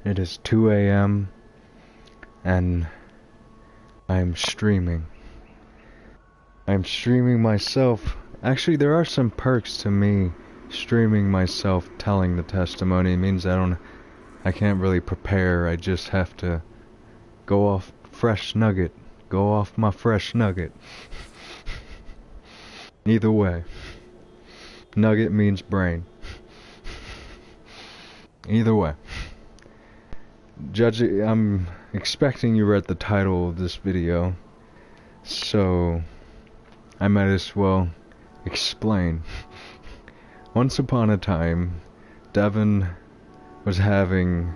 It is 2 a.m. and I'm streaming. I'm streaming myself. Actually, there are some perks to me streaming myself telling the testimony. It means I can't really prepare. I just have to go off fresh nugget. Go off my fresh nugget. Either way. Nugget means brain. Either way. I'm expecting you read the title of this video, so I might as well explain. Once upon a time, Devin was having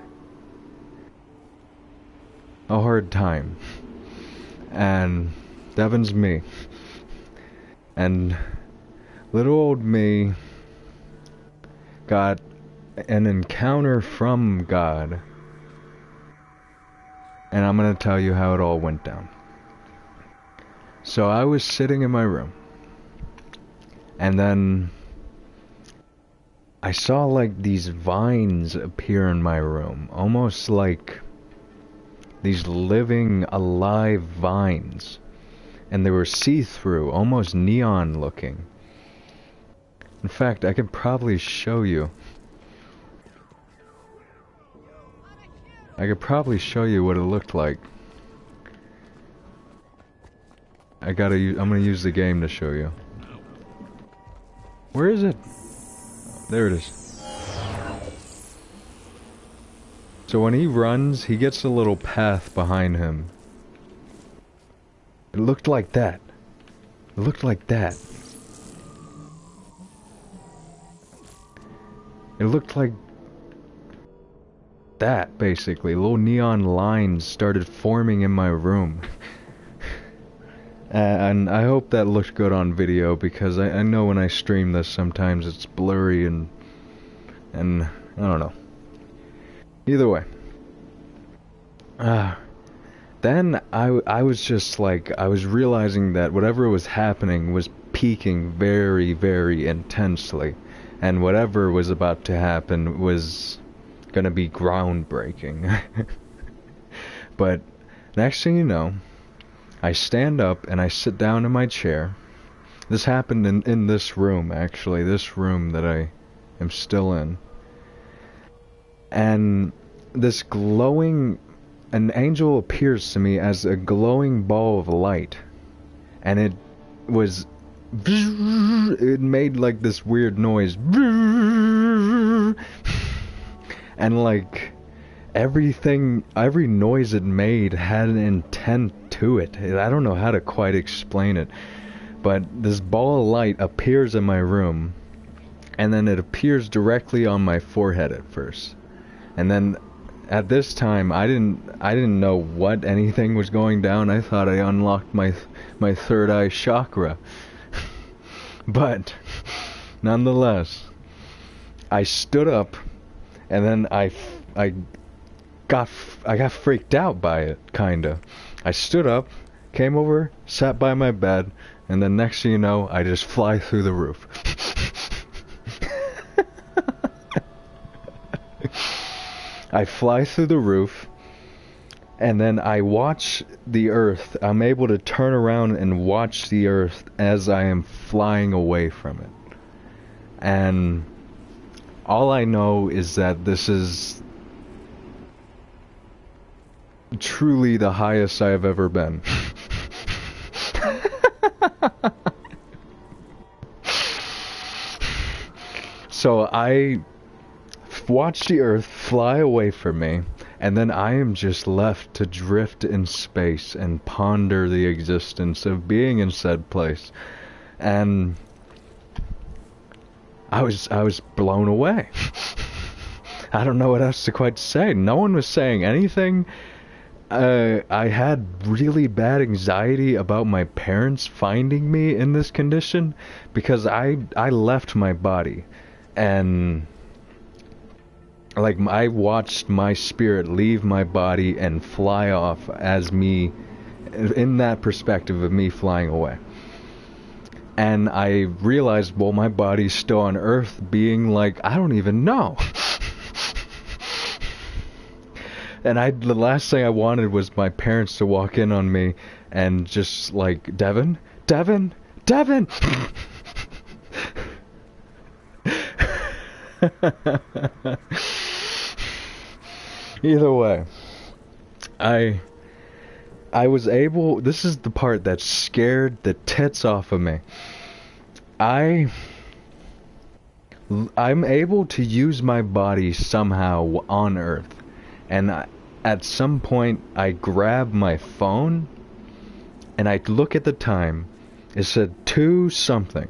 a hard time, and Devin's me, and little old me got an encounter from God. And I'm gonna tell you how it all went down. So I was sitting in my room, and then I saw like these vines appear in my room, almost like these living, alive vines, and they were see-through, almost neon looking. In fact, I could probably show you. I could probably show you what it looked like. I'm gonna use the game to show you. Where is it? There it is. So when he runs, he gets a little path behind him. It looked like that. It looked like that. It looked like that, basically. Little neon lines started forming in my room. And I hope that looked good on video, because I know when I stream this sometimes it's blurry and I don't know. Either way. Then I was just like, I was realizing that whatever was happening was peaking very, very intensely. And whatever was about to happen was gonna be groundbreaking. But next thing you know, I stand up and I sit down in my chair. This happened in this room, actually, this room that I am still in. And this an angel appears to me as a glowing ball of light. And it made like this weird noise. And like every noise it made had an intent to it. I don't know how to quite explain it, but this ball of light appears in my room, and then it appears directly on my forehead at first. And then at this time, I didn't know what anything was going down. I thought I unlocked my third eye chakra. But nonetheless, I stood up. And then I got freaked out by it, kinda. I stood up, came over, sat by my bed, and then next thing you know, I just fly through the roof. I fly through the roof, and then I watch the earth. I'm able to turn around and watch the earth as I am flying away from it. And all I know is that this is truly the highest I have ever been. So I watch the earth fly away from me, and then I am just left to drift in space and ponder the existence of being in said place. And I was blown away. I don't know what else to quite say. No one was saying anything. I had really bad anxiety about my parents finding me in this condition, because I left my body, and like I watched my spirit leave my body and fly off as me, in that perspective of me flying away. And I realized, well, my body's still on Earth, being like, I don't even know. And the last thing I wanted was my parents to walk in on me and just like, Devin, Devin, Devin. Either way, I was able, this is the part that scared the tits off of me. I'm able to use my body somehow on Earth. And at some point, I grab my phone, and I look at the time. It said 2 something.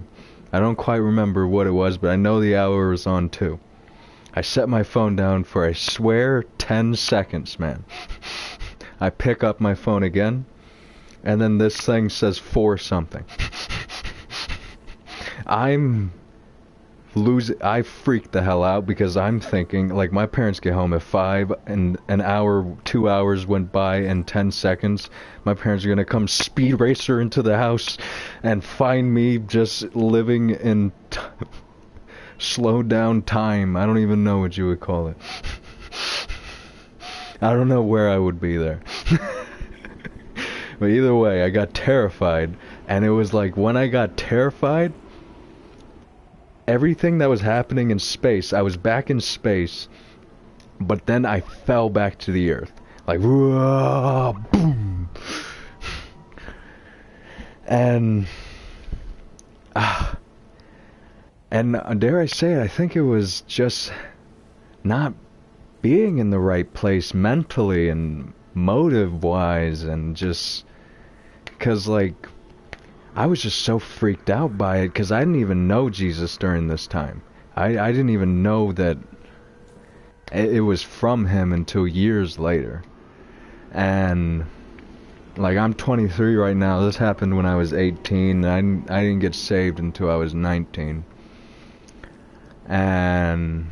I don't quite remember what it was, but I know the hour was on 2. I set my phone down for, I swear, 10 seconds, man. I pick up my phone again, and then this thing says 4 something. I freaked the hell out because I'm thinking, like, my parents get home at 5 and an hour, 2 hours went by in 10 seconds. My parents are gonna come speed racer into the house and find me just living in slowed down time. I don't even know what you would call it. I don't know where I would be there. But either way, I got terrified, and it was like when I got terrified, everything that was happening in space, I was back in space, but then I fell back to the earth. Like, whoa, boom. And dare I say it, I think it was just not being in the right place mentally and motive-wise, and just because, like, I was just so freaked out by it because I didn't even know Jesus during this time. I didn't even know that it was from him until years later. And, like, I'm 23 right now. This happened when I was 18. I didn't get saved until I was 19. And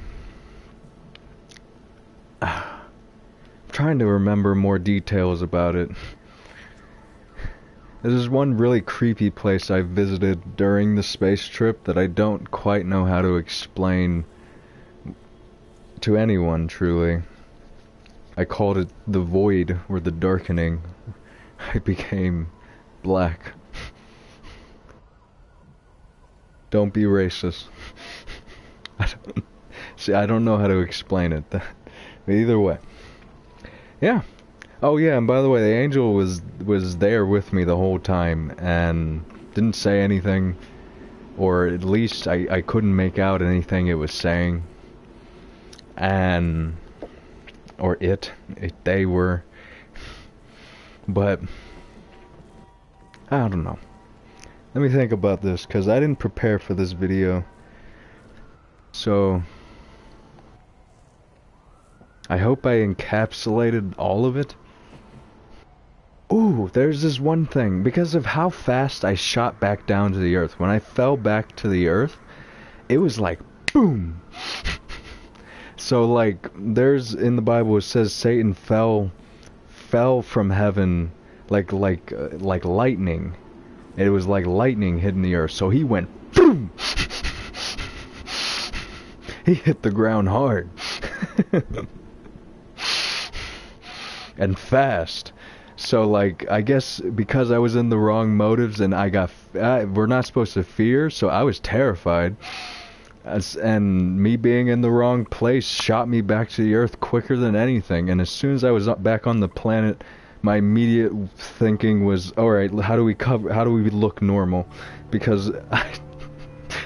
I'm trying to remember more details about it. There's one really creepy place I visited during the space trip that I don't quite know how to explain to anyone, truly. I called it the void, or the darkening. I became black. Don't be racist. I don't know how to explain it. But either way. Yeah. Oh yeah, and by the way, the angel was there with me the whole time and didn't say anything, or at least I couldn't make out anything it was saying. And or they were, but I don't know. Let me think about this, because I didn't prepare for this video. So I hope I encapsulated all of it. Ooh, there's this one thing. Because of how fast I shot back down to the earth, when I fell back to the earth, it was like, boom! So, like, there's, in the Bible, it says Satan fell from heaven like lightning. It was like lightning hitting the earth. So he went, boom! He hit the ground hard. And fast. So, like, I guess because I was in the wrong motives and we're not supposed to fear, so I was terrified. And me being in the wrong place shot me back to the earth quicker than anything. And as soon as I was back on the planet, my immediate thinking was, alright, how do we look normal? Because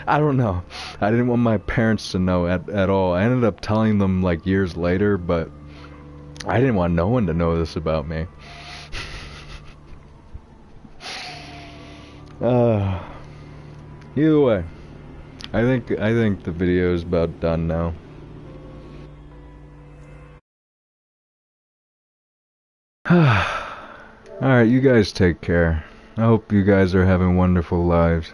I don't know. I didn't want my parents to know at all. I ended up telling them, like, years later, but I didn't want no one to know this about me. Either way, I think the video is about done now. Alright, you guys take care. I hope you guys are having wonderful lives.